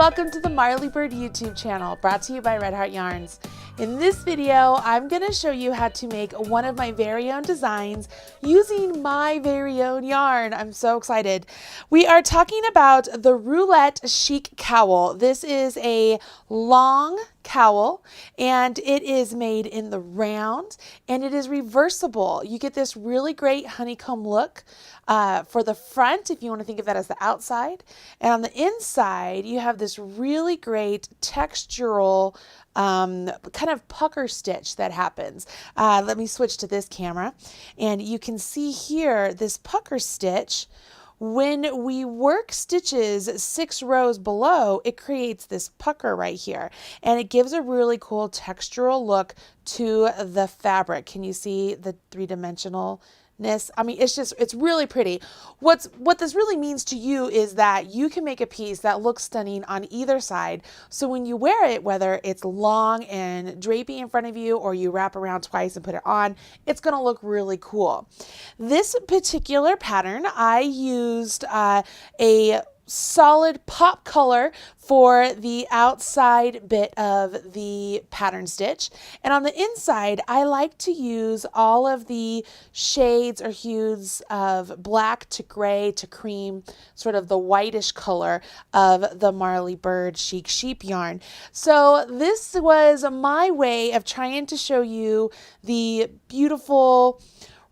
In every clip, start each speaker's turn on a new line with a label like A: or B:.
A: welcome to the Marley Bird YouTube channel, brought to you by Red Heart Yarns. In this video, I'm going to show you how to make one of my very own designs using my very own yarn. I'm so excited. We are talking about the Roulette Chic Cowl. This is a long cowl and it is made in the round and it is reversible. You get this really great honeycomb look for the front, if you want to think of that as the outside, and on the inside you have this really great textural kind of pucker stitch that happens. Let me switch to this camera and you can see here this pucker stitch. When we work stitches 6 rows below, it creates this pucker right here and it gives a really cool textural look to the fabric. Can you see the three-dimensionalness? I mean, it's really pretty. What this really means to you is that you can make a piece that looks stunning on either side. So when you wear it, whether it's long and drapey in front of you or you wrap around twice and put it on, it's going to look really cool. This particular pattern, I used a solid pop color for the outside bit of the pattern stitch, and on the inside I like to use all of the shades or hues of black to gray to cream, sort of the whitish color of the Marley Bird Chic sheep yarn. So this was my way of trying to show you the beautiful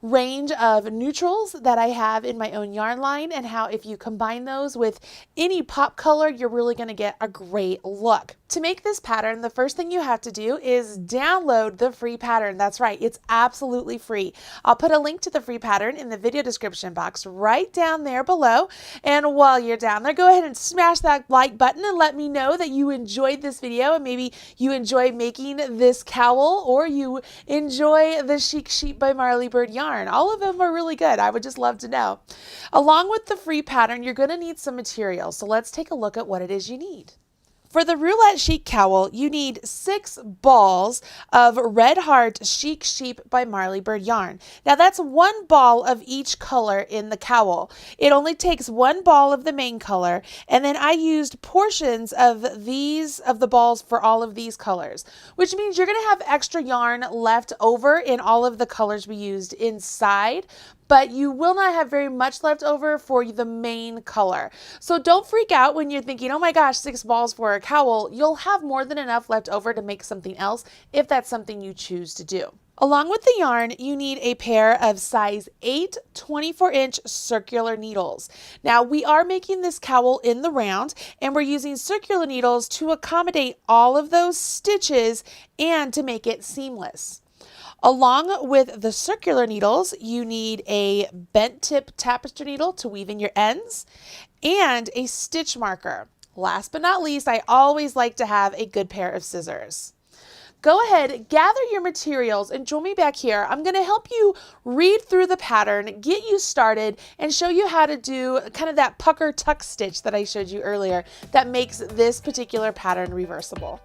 A: range of neutrals that I have in my own yarn line and how if you combine those with any pop color, you're really going to get a great look. To make this pattern, the first thing you have to do is download the free pattern. That's right, it's absolutely free. I'll put a link to the free pattern in the video description box right down there below. And while you're down there, go ahead and smash that like button and let me know that you enjoyed this video and maybe you enjoy making this cowl or you enjoy the Chic Sheep by Marley Bird yarn. All of them are really good. I would just love to know. Along with the free pattern, you're going to need some materials. So let's take a look at what it is you need. For the Roulette Chic Cowl, you need 6 balls of Red Heart Chic Sheep by Marley Bird yarn. Now that's 1 ball of each color in the cowl. It only takes 1 ball of the main color, and then I used portions of the balls for all of these colors, which means you're going to have extra yarn left over in all of the colors we used inside, but you will not have very much left over for the main color. So don't freak out when you're thinking, oh my gosh, 6 balls for a cowl. You'll have more than enough left over to make something else if that's something you choose to do. Along with the yarn, you need a pair of size 8 24-inch circular needles. Now we are making this cowl in the round and we're using circular needles to accommodate all of those stitches and to make it seamless. Along with the circular needles, you need a bent tip tapestry needle to weave in your ends and a stitch marker. Last but not least, I always like to have a good pair of scissors. Go ahead, gather your materials and join me back here. I'm going to help you read through the pattern, get you started, and show you how to do kind of that pucker tuck stitch that I showed you earlier that makes this particular pattern reversible.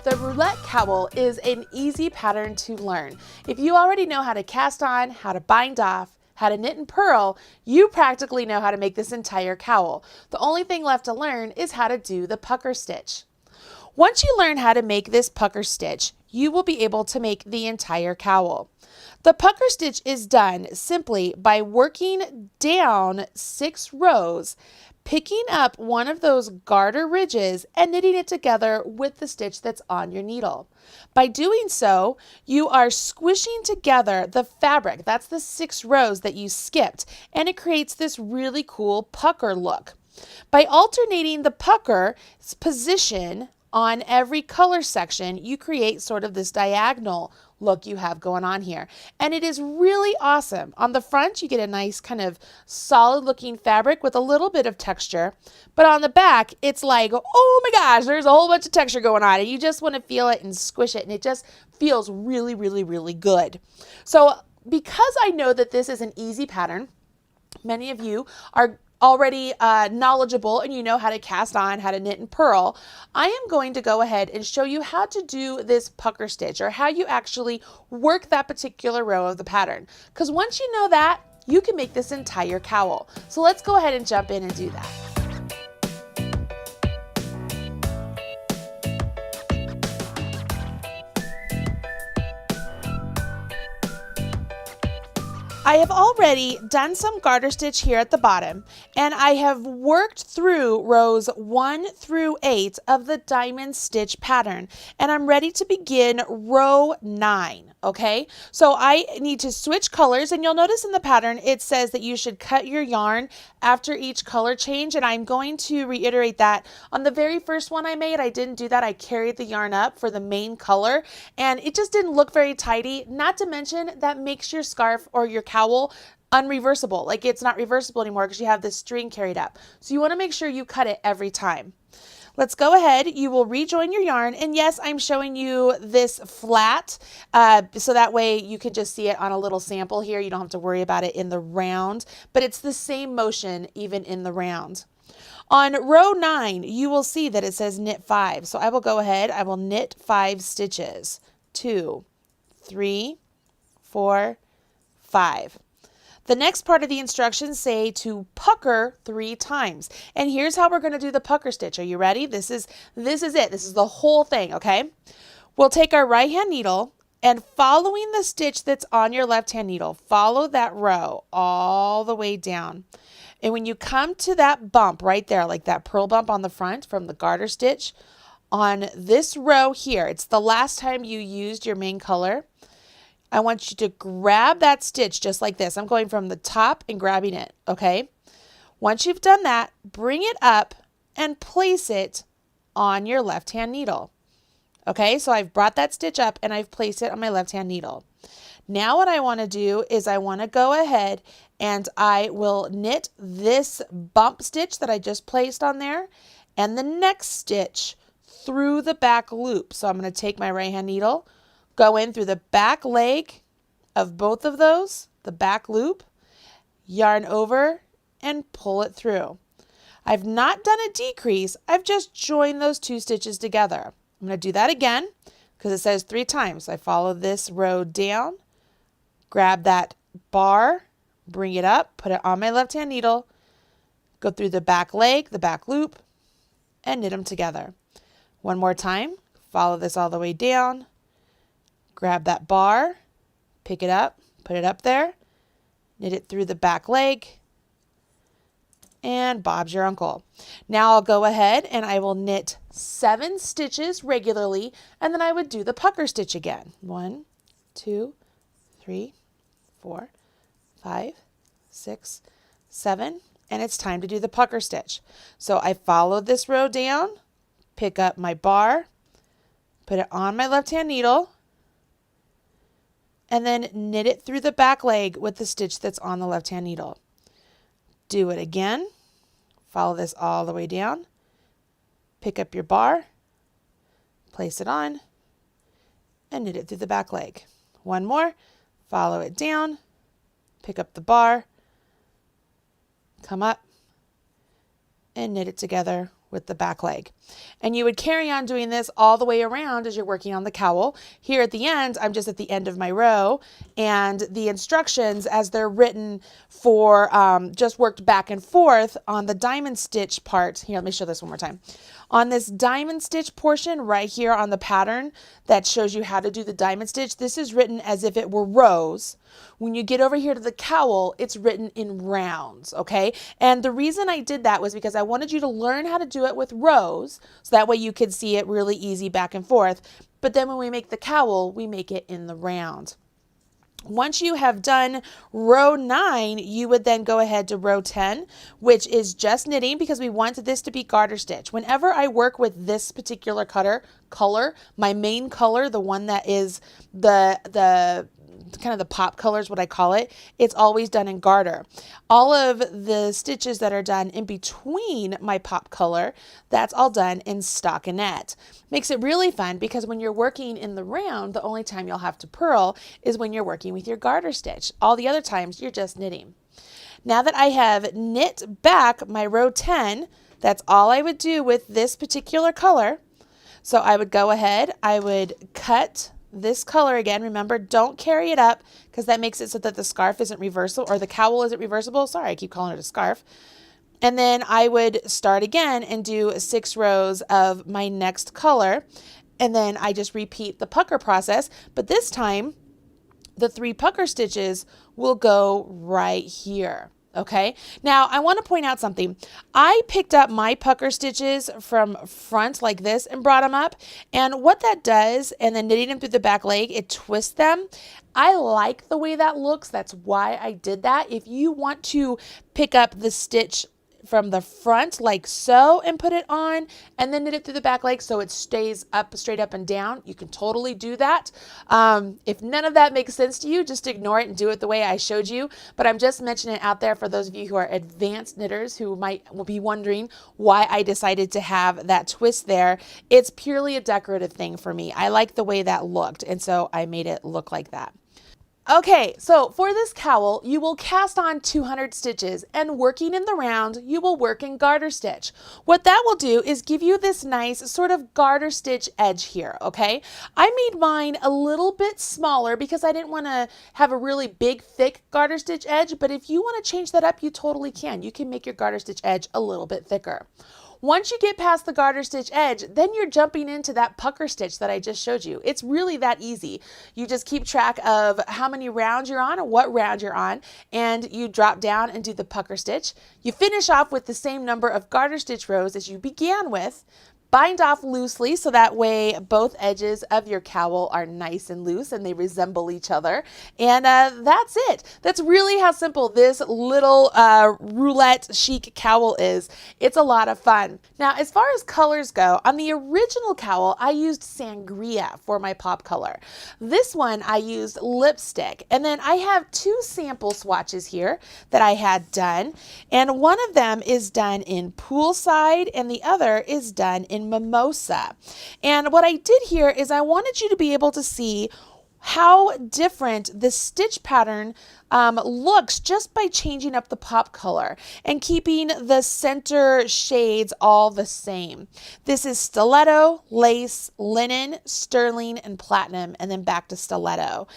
A: The Roulette Cowl is an easy pattern to learn. If you already know how to cast on, how to bind off, how to knit and purl, you practically know how to make this entire cowl. The only thing left to learn is how to do the pucker stitch. Once you learn how to make this pucker stitch, you will be able to make the entire cowl. The pucker stitch is done simply by working down 6 rows, picking up one of those garter ridges and knitting it together with the stitch that's on your needle. By doing so, you are squishing together the fabric. That's the 6 rows that you skipped, and it creates this really cool pucker look. By alternating the pucker's position on every color section, you create sort of this diagonal look you have going on here. And it is really awesome. On the front, you get a nice kind of solid looking fabric with a little bit of texture. But on the back, it's like, oh my gosh, there's a whole bunch of texture going on. And you just want to feel it and squish it. And it just feels really, really, really good. So because I know that this is an easy pattern, many of you are already knowledgeable and you know how to cast on, how to knit and purl, I am going to go ahead and show you how to do this pucker stitch, or how you actually work that particular row of the pattern. Because once you know that, you can make this entire cowl. So let's go ahead and jump in and do that. I have already done some garter stitch here at the bottom, and I have worked through rows 1 through 8 of the diamond stitch pattern, and I'm ready to begin row 9. Okay, so I need to switch colors, and you'll notice in the pattern it says that you should cut your yarn after each color change, and I'm going to reiterate that. On the very first one I made, I didn't do that. I carried the yarn up for the main color, and it just didn't look very tidy. Not to mention that makes your scarf or your cowl unreversible. Like, it's not reversible anymore because you have this string carried up. So you want to make sure you cut it every time. Let's go ahead. You will rejoin your yarn, and yes, I'm showing you this flat so that way you can just see it on a little sample here. You don't have to worry about it in the round, but it's the same motion even in the round. On row 9, you will see that it says knit 5. So I will go ahead, I will knit 5 stitches. 2, 3, 4, 5. The next part of the instructions say to pucker 3 times. And here's how we're going to do the pucker stitch. Are you ready? This is it. This is the whole thing, okay? We'll take our right hand needle, and following the stitch that's on your left hand needle, follow that row all the way down. And when you come to that bump right there, like that purl bump on the front from the garter stitch, on this row here, it's the last time you used your main color, I want you to grab that stitch just like this. I'm going from the top and grabbing it, okay? Once you've done that, bring it up and place it on your left-hand needle. Okay, so I've brought that stitch up and I've placed it on my left-hand needle. Now what I want to do is I want to go ahead and I will knit this bump stitch that I just placed on there and the next stitch through the back loop. So I'm going to take my right-hand needle, go in through the back leg of both of those, the back loop, yarn over, and pull it through. I've not done a decrease, I've just joined those 2 stitches together. I'm going to do that again because it says 3 times. I follow this row down, grab that bar, bring it up, put it on my left-hand needle, go through the back leg, the back loop, and knit them together. One more time, follow this all the way down, grab that bar, pick it up, put it up there, knit it through the back leg, and Bob's your uncle. Now I'll go ahead and I will knit 7 stitches regularly, and then I would do the pucker stitch again. 1, 2, 3, 4, 5, 6, 7, and it's time to do the pucker stitch. So I follow this row down, pick up my bar, put it on my left-hand needle, and then knit it through the back leg with the stitch that's on the left-hand needle. Do it again. Follow this all the way down. Pick up your bar, place it on, and knit it through the back leg. One more. Follow it down, pick up the bar, come up, and knit it together with the back leg. And you would carry on doing this all the way around as you're working on the cowl. Here at the end, I'm just at the end of my row, and the instructions as they're written for just worked back and forth on the diamond stitch part. Here, let me show this one more time. On this diamond stitch portion right here on the pattern that shows you how to do the diamond stitch, this is written as if it were rows. When you get over here to the cowl, it's written in rounds, okay? And the reason I did that was because I wanted you to learn how to do it with rows, so that way you could see it really easy back and forth. But then when we make the cowl, we make it in the round. Once you have done row 9, you would then go ahead to row 10, which is just knitting because we want this to be garter stitch. Whenever I work with this particular color, my main color, the one that is the kind of the pop color is what I call it, it's always done in garter. All of the stitches that are done in between my pop color, that's all done in stockinette. Makes it really fun because when you're working in the round, the only time you'll have to purl is when you're working with your garter stitch. All the other times you're just knitting. now that I have knit back my row 10, that's all I would do with this particular color. So I would go ahead, I would cut this color again. Remember, don't carry it up because that makes it so that the scarf isn't reversible, or the cowl isn't reversible. Sorry, I keep calling it a scarf. And then I would start again and do 6 rows of my next color. And then I just repeat the pucker process, but this time the 3 pucker stitches will go right here. Okay, now I want to point out something. I picked up my pucker stitches from front like this and brought them up. And what that does, and then knitting them through the back leg, it twists them. I like the way that looks. That's why I did that. If you want to pick up the stitch from the front like so and put it on and then knit it through the back leg so it stays up, straight up and down, you can totally do that. If none of that makes sense to you, just ignore it and do it the way I showed you. But I'm just mentioning it out there for those of you who are advanced knitters who will be wondering why I decided to have that twist there. It's purely a decorative thing for me. I like the way that looked, and so I made it look like that. Okay, so for this cowl, you will cast on 200 stitches, and working in the round, you will work in garter stitch. What that will do is give you this nice sort of garter stitch edge here, okay? I made mine a little bit smaller because I didn't want to have a really big, thick garter stitch edge, but if you want to change that up, you totally can. You can make your garter stitch edge a little bit thicker. Once you get past the garter stitch edge, then you're jumping into that pucker stitch that I just showed you. It's really that easy. You just keep track of how many rounds you're on or what round you're on, and you drop down and do the pucker stitch. You finish off with the same number of garter stitch rows as you began with. Bind off loosely so that way both edges of your cowl are nice and loose and they resemble each other. And that's it. That's really how simple this little roulette chic cowl is. It's a lot of fun. Now, as far as colors go, on the original cowl, I used sangria for my pop color. This one, I used lipstick. And then I have 2 sample swatches here that I had done. And one of them is done in poolside and the other is done in mimosa. And what I did here is I wanted you to be able to see how different the stitch pattern looks just by changing up the pop color and keeping the center shades all the same. This is stiletto, lace, linen, sterling, and platinum, and then back to stiletto.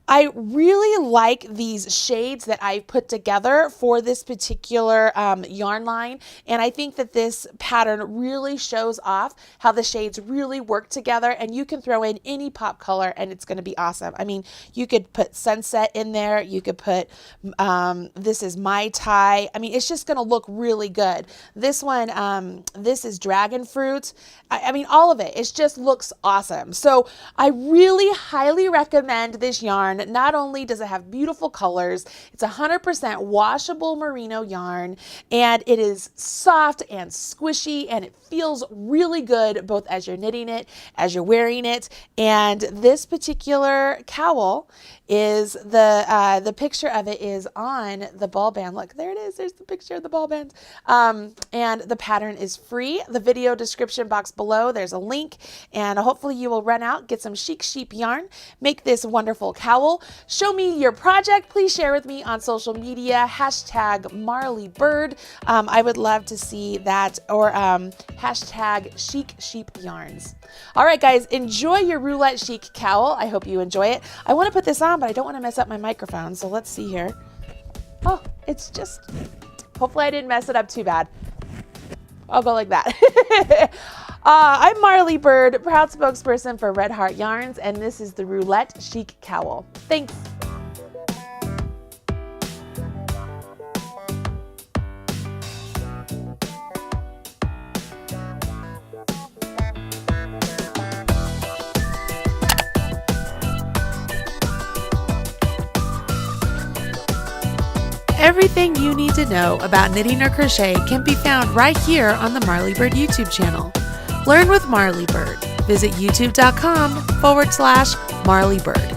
A: I really like these shades that I've put together for this particular yarn line, and I think that this pattern really shows off how the shades really work together, and you can throw in any pop color and it's going to be awesome. I mean, you could put sunset in there, you could put this is Mai Tai. I mean, it's just going to look really good. This one, this is dragon fruit. I mean, all of it. It just looks awesome. So I really highly recommend this yarn. Not only does it have beautiful colors, it's 100% washable merino yarn, and it is soft and squishy, and it feels really good both as you're knitting it, as you're wearing it. And this particular cowl is the picture of it is on the ball band. Look, there it is. There's the picture of the ball band. And the pattern is free. The video description box below, there's a link, and hopefully you will run out, get some Chic Sheep yarn, make this wonderful cowl. Show me your project. Please share with me on social media, hashtag Marley Bird. I would love to see that, or hashtag Chic Sheep Yarns. All right, guys, enjoy your roulette chic cowl. I hope you enjoy it. I want to put this on, but I don't want to mess up my microphone, so let's see here. Oh, it's just, hopefully I didn't mess it up too bad. I'll go like that. I'm Marley Bird, proud spokesperson for Red Heart Yarns, and this is the Roulette Chic Cowl. Thanks. Everything you need to know about knitting or crochet can be found right here on the Marley Bird YouTube channel. Learn with Marley Bird. Visit youtube.com/Marley Bird.